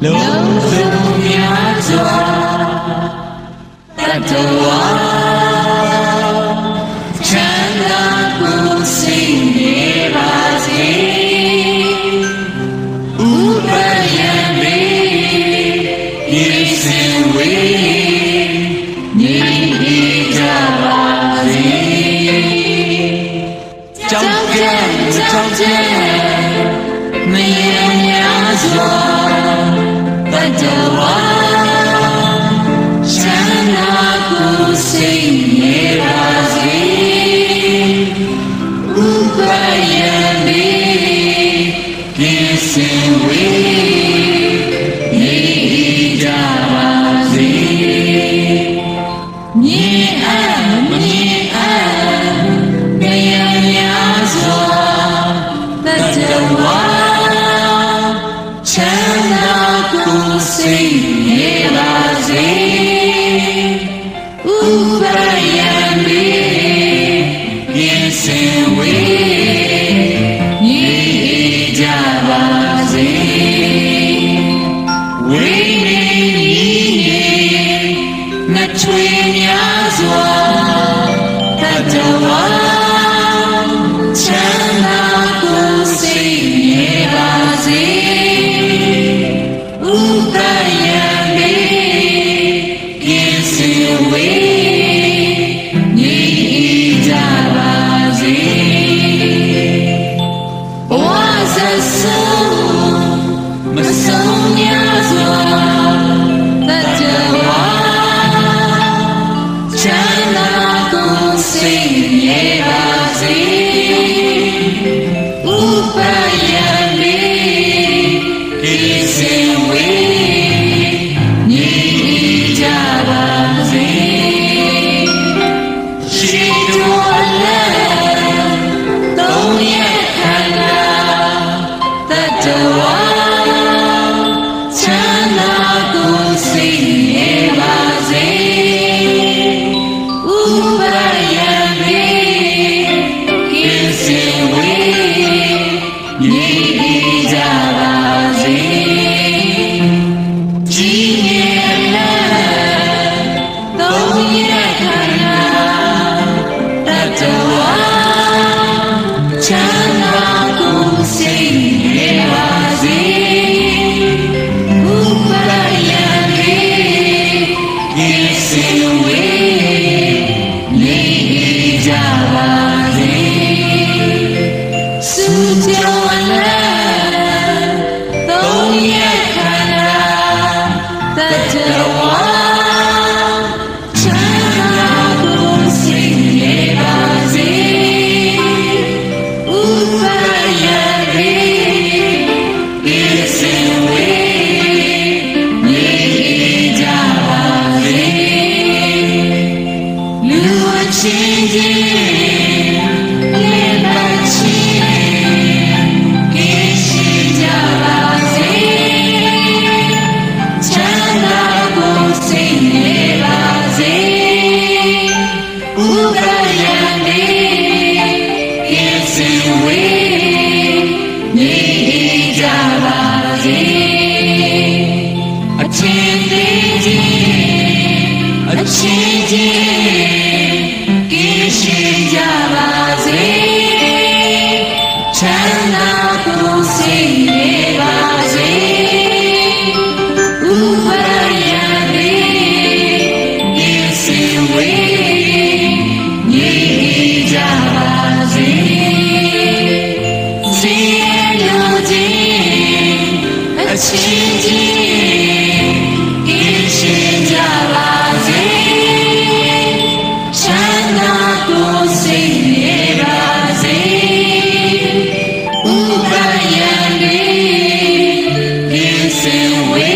လုံးစုံများစွာတတဝါချမ်းသာကိုစိတ်နေပါစေဥပယံမေယေစင်ဝေနေကြပါစေကြောင့်ကြံမယံများစွာတတဝါချမ်းသာကိုစိတ်နေပါစေဥပယံမေယေစင်ဝေနေကြပါစေမြေအံမယံများစွာတတဝါချမ်းသာကိုစိတ်နေပါစေဥပယံမေယေစင်ဝေနေကြပါစေဝိနေညီနှထွေများစွာတတဝါချမ်းသာကိုစိတ်နေပါစေဥပယံမေယေစင်ဝေနေကြပါစေဘဝဆက်ဆုံးမဆုံးများစွာတတဝါချမ်းသာကိုစိတ်နေပါစေဥပယံမေယေစင်ဝေနေကြပါစေရှိတော်လည်းသုံးရခန္ဓာတတဝါချမ်းသာကိုစိတ်နေပါစေဥပယံမေယေစင်ဝေနေကြပါစေကြည်ငြိမ်လည်းသုံးရခန္ဓာတတဝါချမ်းသာကိုစိတ်နေပါစေဥပယံမေယေစင်ဝေနေကြပါစေစုကြောင်းလည်းသုံးရခန္ဓာတတဝါချမ်းသာကိုစိတ်နေပါစေဥပယံမေယေစင်ဝေနေကြပါစေလူအချင်းချင်းလေးပါချင်းကိရှိကြပါစေချမ်းသာကိုစိတ်နေပါစေဥပယံမေယေစင်ဝေနေကြပါစေအချင်းသေးချင်းအချင်းချင်းကိရှိကြပါစေချမ်းသာကိုစိတ်နေပါစေဥပယံမေယေစင်ဝေနေကြပါစေစေလိုခြင်းအချင်းချင်းကိရှိကြပါစေချမ်းသာကိုစိတ်နေပါစေဥပယံမေယေစင်ဝေ